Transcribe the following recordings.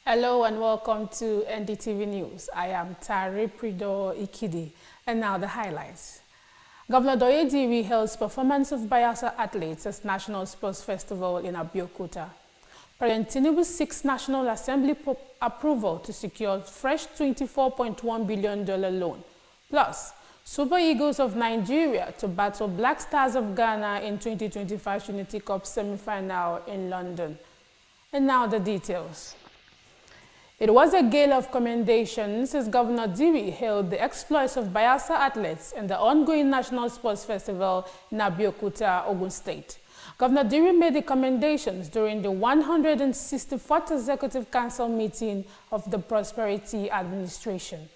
Hello and welcome to NDTV News. I am Tari Prido Ikidi, and now the highlights. Governor Doye Diri held performance of Bayelsa athletes at National Sports Festival in Abeokuta. President Tinubu seeks National Assembly approval to secure fresh $24.1 billion loan. Plus, Super Eagles of Nigeria to battle Black Stars of Ghana in 2025 Unity Cup semi-final in London. And now the details. It was a gala of commendations as Governor Diri hailed the exploits of Bayelsa athletes in the ongoing National Sports Festival in Abeokuta, Ogun State. Governor Diri made the commendations during the 164th Executive Council meeting of the Prosperity Administration.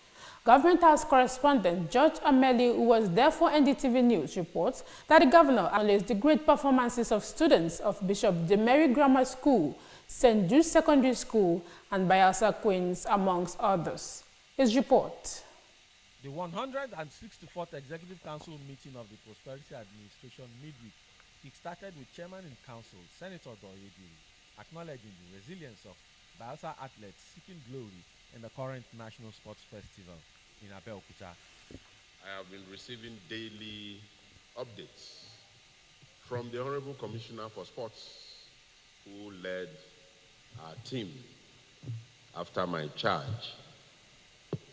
Government House correspondent George Ameli, who was there for NDTV News, reports that the governor acknowledged the great performances of students of Bishop Demary Grammar School, St. Jude Secondary School, and Bayelsa Queens, amongst others. His report. The 164th Executive Council meeting of the Prosperity Administration midweek kick-started with Chairman in Council, Senator Doye Diri, acknowledging the resilience of Bayelsa athletes seeking glory in the current National Sports Festival in Abeokuta. I have been receiving daily updates from the Honorable Commissioner for Sports, who led our team after my charge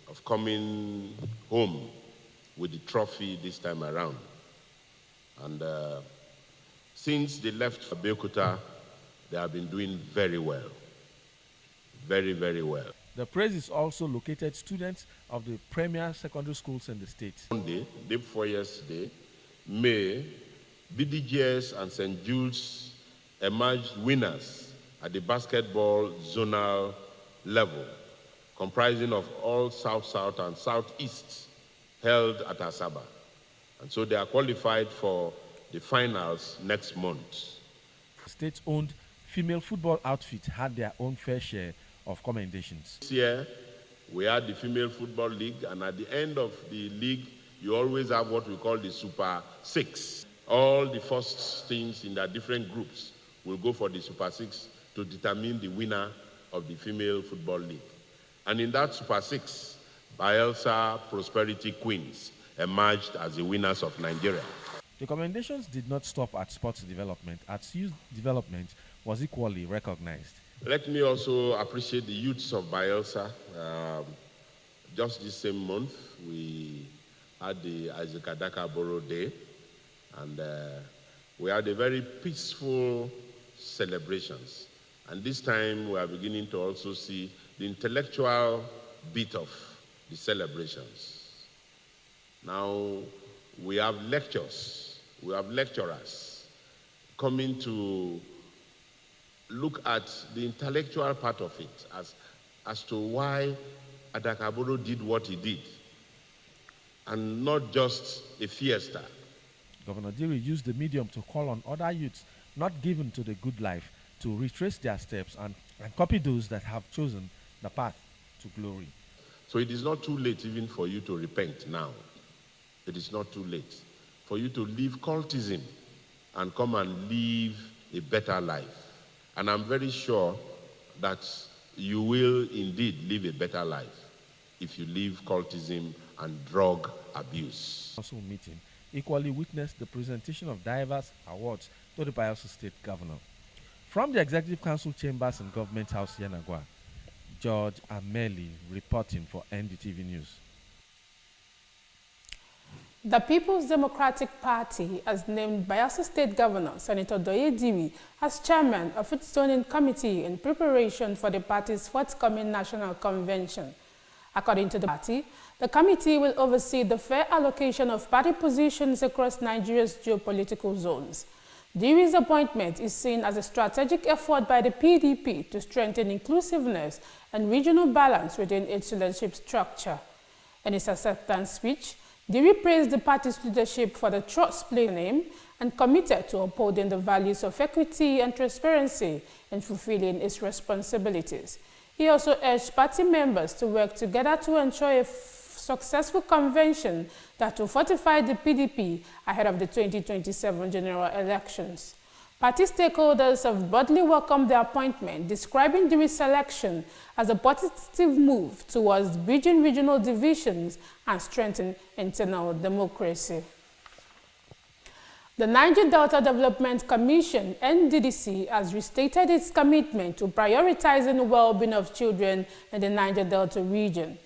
of coming home with the trophy this time around. And since they left Abeokuta, they have been doing very well. Very, very well. The praise is also located students of the premier secondary schools in the state. Monday, day before yesterday, May, BDGS and St. Jude's emerged winners at the basketball zonal level, comprising of all South-South and Southeast, held at Asaba. And so they are qualified for the finals next month. State-owned female football outfit had their own fair share of commendations. This year, we had the Female Football League, and at the end of the league, you always have what we call the Super Six. All the first teams in their different groups will go for the Super Six to determine the winner of the Female Football League. And in that Super Six, Bayelsa Prosperity Queens emerged as the winners of Nigeria. The commendations did not stop at sports development, as youth development was equally recognized. Let me also appreciate the youths of Bayelsa. Just this same month, we had the Isaac Adaka Borough Day, and we had a very peaceful celebrations. And this time, we are beginning to also see the intellectual bit of the celebrations. Now, we have lectures, we have lecturers coming to look at the intellectual part of it as to why Adakaboro did what he did, and not just a fiesta. Governor Diri used the medium to call on other youths not given to the good life to retrace their steps and copy those that have chosen the path to glory. So it is not too late even for you to repent now. It is not too late for you to leave cultism and come and live a better life. And I'm very sure that you will indeed live a better life if you leave cultism and drug abuse. Council meeting equally witnessed the presentation of diverse awards to the Bayelsa State Governor. From the Executive Council chambers in Government House, Yanagwa, George Ameli reporting for NDTV News. The People's Democratic Party has named Bayelsa State Governor Senator Doye Diri as chairman of its zoning committee in preparation for the party's forthcoming national convention. According to the party, the committee will oversee the fair allocation of party positions across Nigeria's geopolitical zones. Diri's appointment is seen as a strategic effort by the PDP to strengthen inclusiveness and regional balance within its leadership structure. In his acceptance speech, Diri praised the party's leadership for the trust placed in him and committed to upholding the values of equity and transparency in fulfilling its responsibilities. He also urged party members to work together to ensure a successful convention that will fortify the PDP ahead of the 2027 general elections. Party stakeholders have broadly welcomed the appointment, describing the reselection as a positive move towards bridging regional divisions and strengthening internal democracy. The Niger Delta Development Commission, NDDC, has restated its commitment to prioritizing the well-being of children in the Niger Delta region.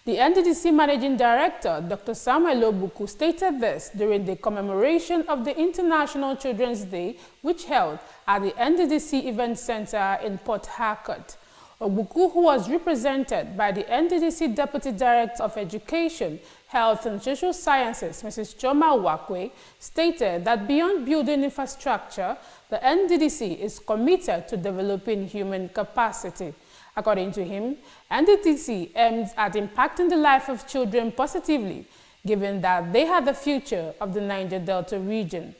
The NDDC Managing Director, Dr. Samuel Ogbuku, stated this during the commemoration of the International Children's Day, which held at the NDDC Event Center in Port Harcourt. Ogbuku, who was represented by the NDDC Deputy Director of Education, Health and Social Sciences, Mrs. Choma Wakwe, stated that beyond building infrastructure, the NDDC is committed to developing human capacity. According to him, NDDC aims at impacting the life of children positively, given that they are the future of the Niger Delta region.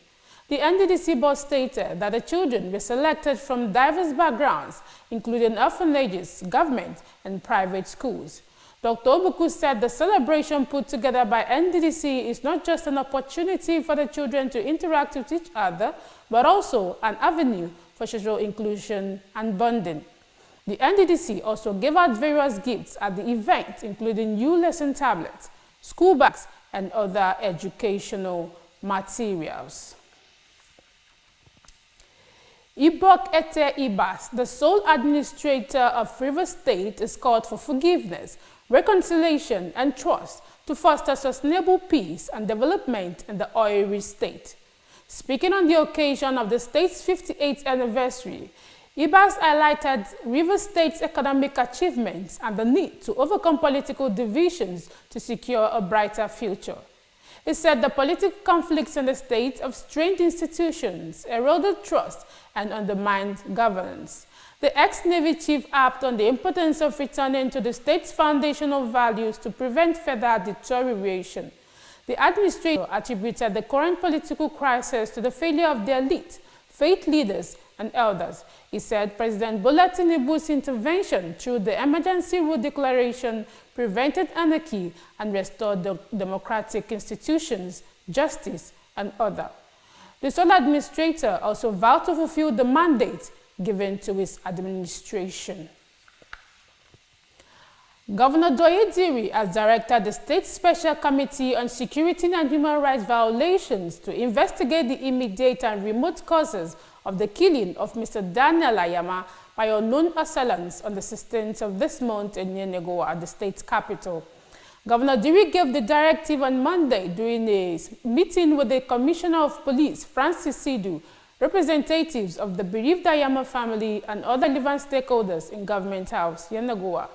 The NDDC board stated that the children were selected from diverse backgrounds, including orphanages, government, and private schools. Dr. Ogbuku said the celebration put together by NDDC is not just an opportunity for the children to interact with each other, but also an avenue for social inclusion and bonding. The NDDC also gave out various gifts at the event, including new lesson tablets, school bags, and other educational materials. Ibok Ete Ibas, the sole administrator of Rivers State, is called for forgiveness, reconciliation, and trust to foster sustainable peace and development in the oil-rich state. Speaking on the occasion of the state's 58th anniversary, Ibas highlighted Rivers State's economic achievements and the need to overcome political divisions to secure a brighter future. He said the political conflicts in the state have strained institutions, eroded trust, and undermined governance. The ex-Navy chief harped on the importance of returning to the state's foundational values to prevent further deterioration. The administrator attributed the current political crisis to the failure of the elite, faith leaders, and elders. He said President Bola Tinubu's intervention through the emergency rule declaration prevented anarchy and restored the democratic institutions, justice, and order. The sole administrator also vowed to fulfill the mandate given to his administration. Governor Doye Diri has directed the State Special Committee on Security and Human Rights Violations to investigate the immediate and remote causes of the killing of Mr. Daniel Ayama by unknown assailants on the 16th of this month in Yenagoa, the state's capital. Governor Diri gave the directive on Monday during a meeting with the Commissioner of Police, Francis Sidu, representatives of the bereaved Ayama family, and other relevant stakeholders in Government House, Yenagoa.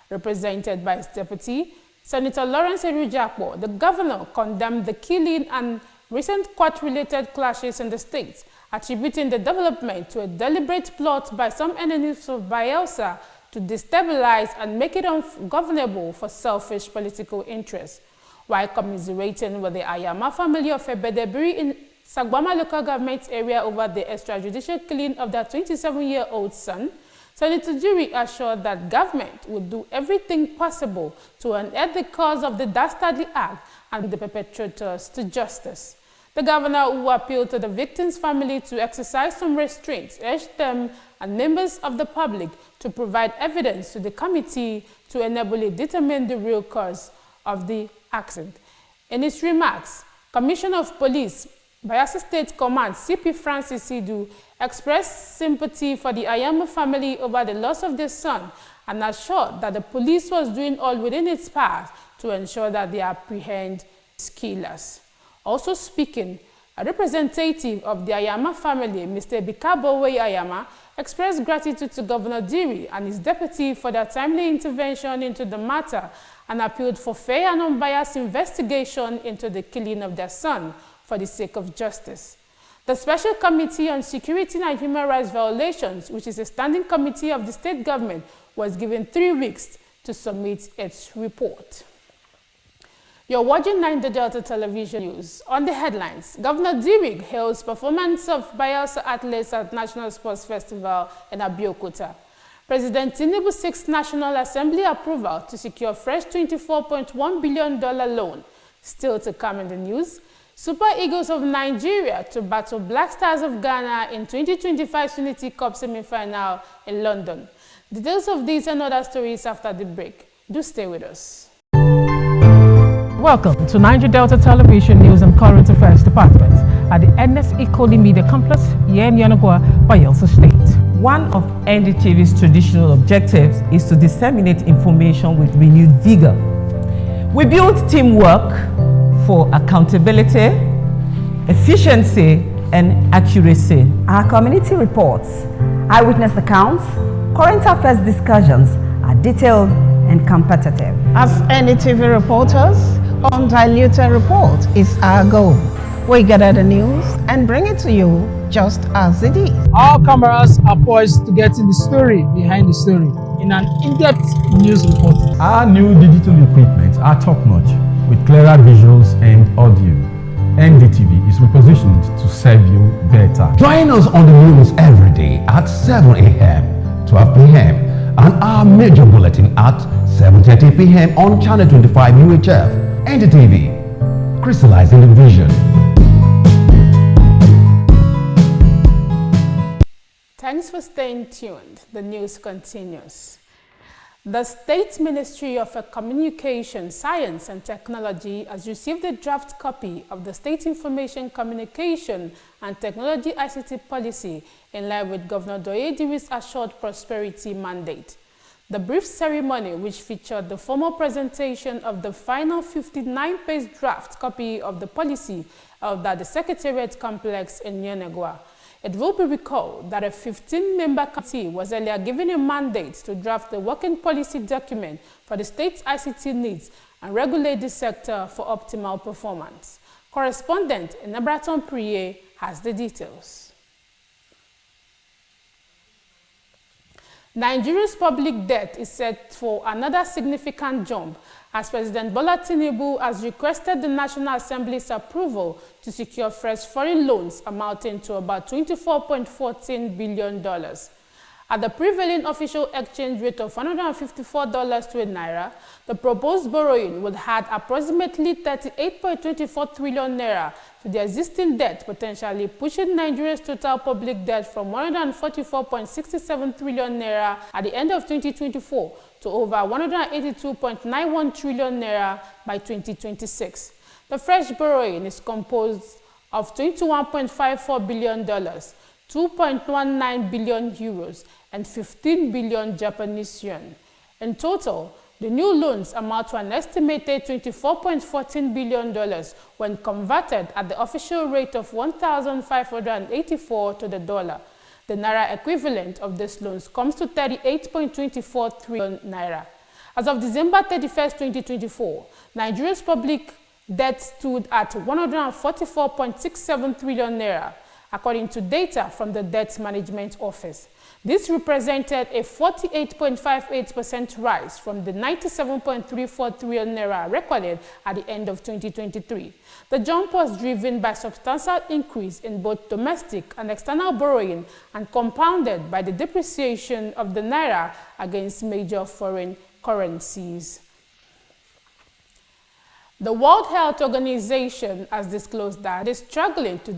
Represented by his deputy, Senator Lawrence Erujakpo, the governor condemned the killing and recent court-related clashes in the state, attributing the development to a deliberate plot by some enemies of Bayelsa to destabilize and make it ungovernable for selfish political interests. While commiserating with the Ayama family of Ebedebiri in Sagbama local government area over the extrajudicial killing of their 27-year-old son, Senator Diri assured that government would do everything possible to unearth the cause of the dastardly act and the perpetrators to justice. The governor, who appealed to the victims' family to exercise some restraint, urged them and members of the public to provide evidence to the committee to enable it determine the real cause of the accident. In his remarks, Commissioner of Police, Bayelsa State Command, CP Francis Sidu, expressed sympathy for the Ayama family over the loss of their son and assured that the police was doing all within its power to ensure that they apprehend killers. Also speaking, a representative of the Ayama family, Mr. Bikabowe Ayama, expressed gratitude to Governor Diri and his deputy for their timely intervention into the matter and appealed for fair and unbiased investigation into the killing of their son for the sake of justice. The Special Committee on Security and Human Rights Violations, which is a standing committee of the state government, was given 3 weeks to submit its report. You're watching Niger Delta Television News. On the headlines, Governor Diri hails performance of Bayelsa athletes at National Sports Festival in Abeokuta. President Tinubu seeks National Assembly approval to secure fresh $24.1 billion loan. Still to come in the news, Super Eagles of Nigeria to battle Black Stars of Ghana in 2025 Unity Cup semi-final in London. Details of these and other stories after the break. Do stay with us. Welcome to Niger Delta Television News and Current Affairs Department at the NSE Koli Media Complex here in Yenagoa, Bayelsa State. One of NDTV's traditional objectives is to disseminate information with renewed vigor. We build teamwork for accountability, efficiency, and accuracy. Our community reports, eyewitness accounts, current affairs discussions are detailed and competitive. As NDTV reporters, undiluted report is our goal. We gather the news and bring it to you just as it is. Our cameras are poised to get in the story behind the story in an in-depth news report. Our new digital equipment are top-notch with clearer visuals and audio. NDTV is repositioned to serve you better. Join us on the news every day at 7 a.m., 12 p.m. and our major bulletin at 7:30 p.m. on Channel 25 UHF. NDTV, crystallizing the vision. Thanks for staying tuned. The news continues. The State Ministry of Communication, Science and Technology has received a draft copy of the State Information Communication and Technology ICT policy in line with Governor Doyediri's assured prosperity mandate. The brief ceremony, which featured the formal presentation of the final 59-page draft copy of the policy held at the Secretariat Complex in Yenagoa. It will be recalled that a 15-member committee was earlier given a mandate to draft a working policy document for the state's ICT needs and regulate the sector for optimal performance. Correspondent Enabraton Priye has the details. Nigeria's public debt is set for another significant jump as President Bola Tinubu has requested the National Assembly's approval to secure fresh foreign loans amounting to about $24.14 billion. At the prevailing official exchange rate of $154 to a naira, the proposed borrowing would add approximately 38.24 trillion naira to the existing debt, potentially pushing Nigeria's total public debt from 144.67 trillion naira at the end of 2024 to over 182.91 trillion naira by 2026. The fresh borrowing is composed of $21.54 billion, 2.19 billion euros, and 15 billion Japanese yen. In total, the new loans amount to an estimated $24.14 billion when converted at the official rate of 1,584 to the dollar. The naira equivalent of these loans comes to 38.24 trillion naira. As of December 31, 2024, Nigeria's public debt stood at 144.67 trillion naira, according to data from the Debt Management Office. This represented a 48.58% rise from the 97.34 trillion naira recorded at the end of 2023. The jump was driven by substantial increase in both domestic and external borrowing and compounded by the depreciation of the naira against major foreign currencies. The World Health Organization has disclosed that it is struggling to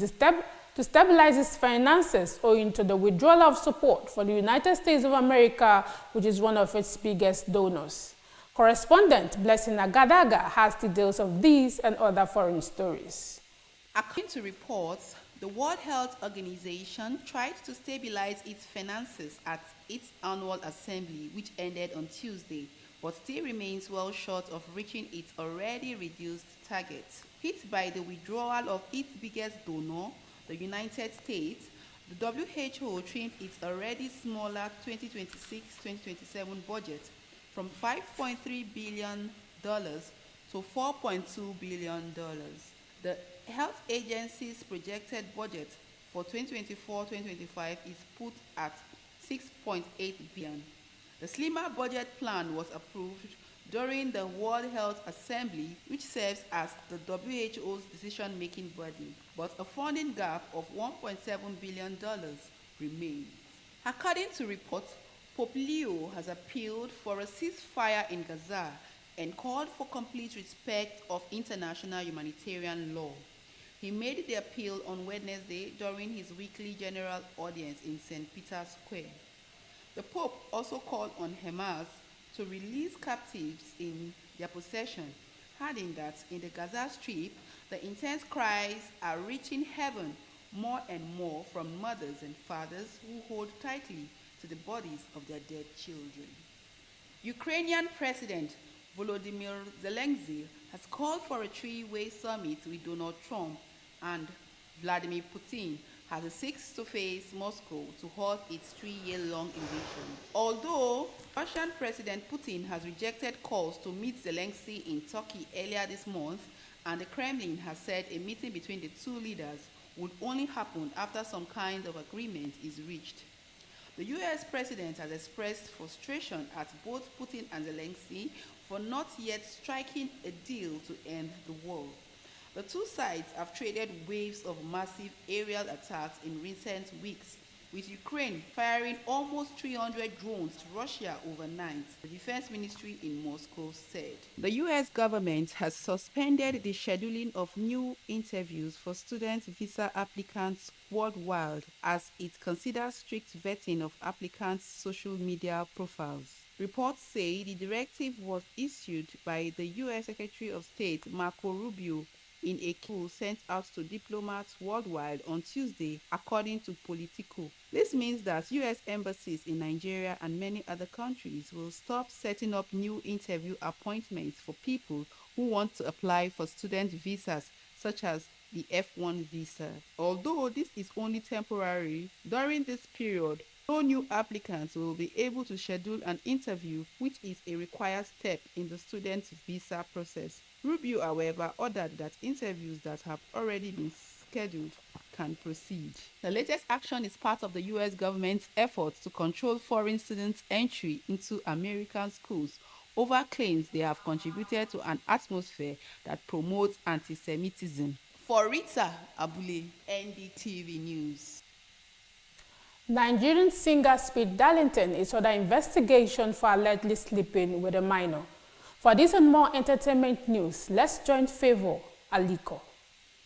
stabilize its finances owing to the withdrawal of support for the United States of America, which is one of its biggest donors. Correspondent Blessing Agadaga has details of these and other foreign stories. According to reports, the World Health Organization tried to stabilize its finances at its annual assembly, which ended on Tuesday, but still remains well short of reaching its already reduced target. Hit by the withdrawal of its biggest donor, the United States, the WHO trimmed its already smaller 2026-2027 budget from $5.3 billion to $4.2 billion. The health agency's projected budget for 2024-2025 is put at $6.8 billion. The slimmer budget plan was approved during the World Health Assembly, which serves as the WHO's decision-making body, but a funding gap of $1.7 billion remains. According to reports, Pope Leo has appealed for a ceasefire in Gaza and called for complete respect of international humanitarian law. He made the appeal on Wednesday during his weekly general audience in St. Peter's Square. The Pope also called on Hamas to release captives in their possession, adding that in the Gaza Strip, the intense cries are reaching heaven more and more from mothers and fathers who hold tightly to the bodies of their dead children. Ukrainian President Volodymyr Zelensky has called for a three-way summit with Donald Trump and Vladimir Putin as he seeks to face Moscow to halt its 3-year-long invasion. Although Russian President Putin has rejected calls to meet Zelensky in Turkey earlier this month, and the Kremlin has said a meeting between the two leaders would only happen after some kind of agreement is reached. The US president has expressed frustration at both Putin and Zelensky for not yet striking a deal to end the war. The two sides have traded waves of massive aerial attacks in recent weeks, with Ukraine firing almost 300 drones to Russia overnight, the defense ministry in Moscow said. The US government has suspended the scheduling of new interviews for student visa applicants worldwide as it considers strict vetting of applicants' social media profiles. Reports say the directive was issued by the US Secretary of State Marco Rubio in a call sent out to diplomats worldwide on Tuesday, according to Politico. This means that U.S. embassies in Nigeria and many other countries will stop setting up new interview appointments for people who want to apply for student visas, such as the F1 visa. Although this is only temporary, during this period, no new applicants will be able to schedule an interview, which is a required step in the student visa process. Rubio, however, ordered that interviews that have already been scheduled can proceed. The latest action is part of the U.S. government's efforts to control foreign students' entry into American schools over claims they have contributed to an atmosphere that promotes anti-Semitism. For Rita Abule, NDTV News. Nigerian singer Speed Darlington is under investigation for allegedly sleeping with a minor. For this and more entertainment news, let's join Favor Aliko.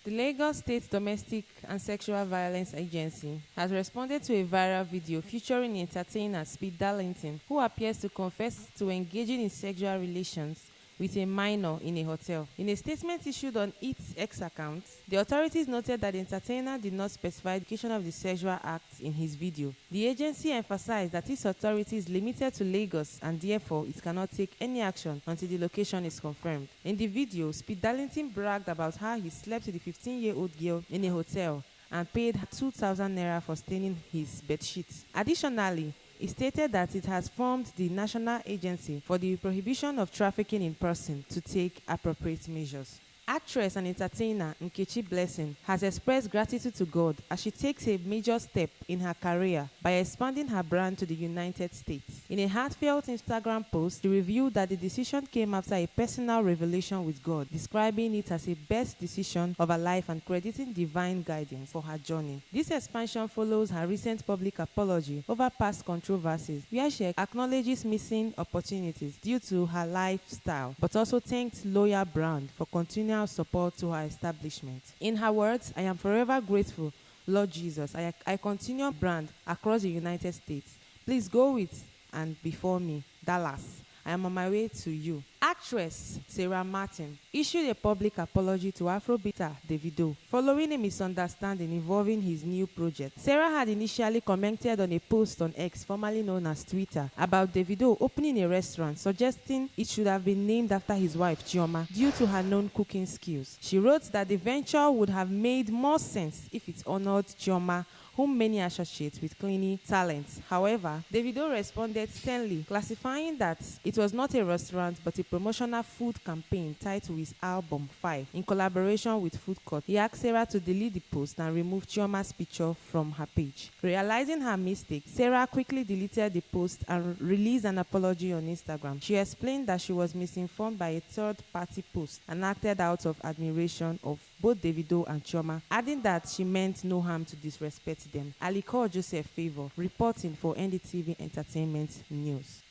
The Lagos State Domestic and Sexual Violence Agency has responded to a viral video featuring entertainer Speed Darlington, who appears to confess to engaging in sexual relations with a minor in a hotel. In a statement issued on its X account, the authorities noted that the entertainer did not specify the location of the sexual act in his video. The agency emphasized that its authority is limited to Lagos and therefore it cannot take any action until the location is confirmed. In the video, Speed Darlington bragged about how he slept with a 15-year-old girl in a hotel and paid 2,000 naira for staining his bedsheets. Additionally, it stated that it has formed the National Agency for the Prohibition of Trafficking in Person to take appropriate measures. Actress and entertainer Nkechi Blessing has expressed gratitude to God as she takes a major step in her career by expanding her brand to the United States. In a heartfelt Instagram post, she revealed that the decision came after a personal revelation with God, describing it as a best decision of her life and crediting divine guidance for her journey. This expansion follows her recent public apology over past controversies, where she acknowledges missing opportunities due to her lifestyle, but also thanked Loya Brand for continuing support to her establishment. In her words, "I am forever grateful, Lord Jesus. I continue brand across the United States. Please go with and before me, Dallas. I am on my way to you." Actress Sarah Martin issued a public apology to Afrobeater Davido following a misunderstanding involving his new project. Sarah had initially commented on a post on X, formerly known as Twitter, about Davido opening a restaurant, suggesting it should have been named after his wife Chioma due to her known cooking skills. She wrote that the venture would have made more sense if it honored Chioma, whom many associate with cleaning talents. However, Davido responded sternly, classifying that it was not a restaurant but a promotional food campaign tied to his album 5 in collaboration with Food Court. He asked Sarah to delete the post and remove Chioma's picture from her page. Realizing her mistake, Sarah quickly deleted the post and released an apology on Instagram. She explained that she was misinformed by a third-party post and acted out of admiration of both Davido and Chioma, adding that she meant no harm to disrespect them. Aliko Joseph Favor, reporting for NDTV Entertainment News.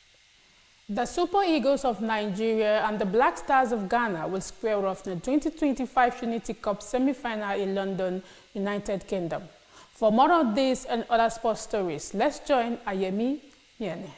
The Super Eagles of Nigeria and the Black Stars of Ghana will square off in the 2025 Unity Cup semi-final in London, United Kingdom. For more of this and other sports stories, let's join Ayemi Yene.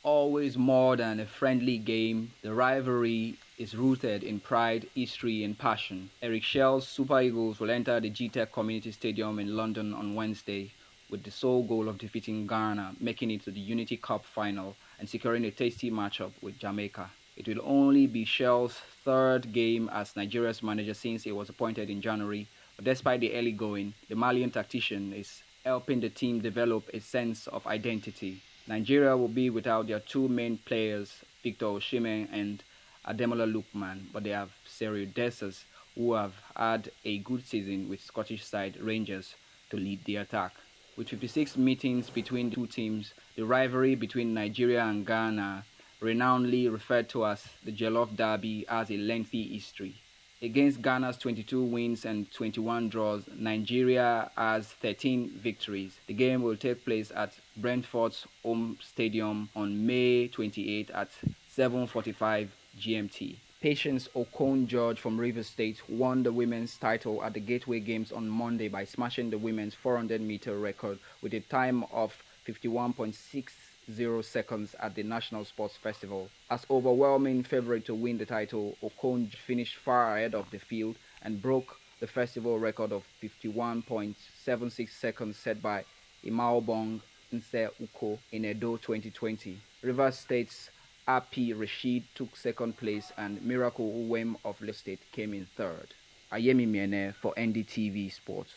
Always more than a friendly game, the rivalry is rooted in pride, history and passion. Eric Shell's Super Eagles will enter the GTEC Community Stadium in London on Wednesday with the sole goal of defeating Ghana, making it to the Unity Cup final and securing a tasty matchup with Jamaica. It will only be Shell's third game as Nigeria's manager since he was appointed in January, but despite the early going, the Malian tactician is helping the team develop a sense of identity. Nigeria will be without their two main players, Victor Osimhen and Ademola Lookman, but they have Serio Dessers, who have had a good season with Scottish side Rangers, to lead the attack. With 56 meetings between the two teams, the rivalry between Nigeria and Ghana, renownedly referred to as the Jollof Derby, has a lengthy history. Against Ghana's 22 wins and 21 draws, Nigeria has 13 victories. The game will take place at Brentford's home stadium on May 28 at 7:45 GMT. Patience Okon-George from Rivers State won the women's title at the Gateway Games on Monday by smashing the women's 400-meter record with a time of 51.60 seconds at the National Sports Festival. As overwhelming favorite to win the title, Okon finished far ahead of the field and broke the festival record of 51.76 seconds set by Imaobong Nse Uko in Edo 2020. Rivers State's Api Rashid took second place and Miracle Uwem of Lagos State came in third. Ayemi Miene for NDTV Sports.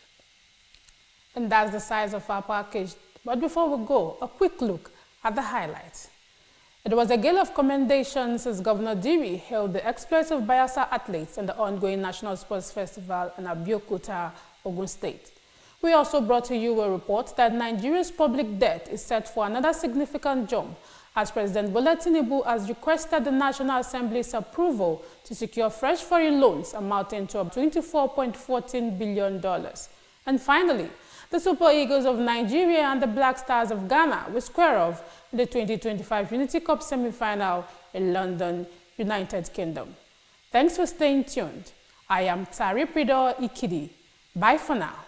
And that's the size of our package. But before we go, a quick look at the highlights. It was a gale of commendations as Governor Diri hailed the exploits of Bayelsa athletes in the ongoing National Sports Festival in Abeokuta, Ogun State. We also brought to you a report that Nigeria's public debt is set for another significant jump as President Bola Tinubu has requested the National Assembly's approval to secure fresh foreign loans amounting to $24.14 billion. And finally, the Super Eagles of Nigeria and the Black Stars of Ghana will square off in the 2025 Unity Cup semi-final in London, United Kingdom. Thanks for staying tuned. I am Tari Prido Ikidi. Bye for now.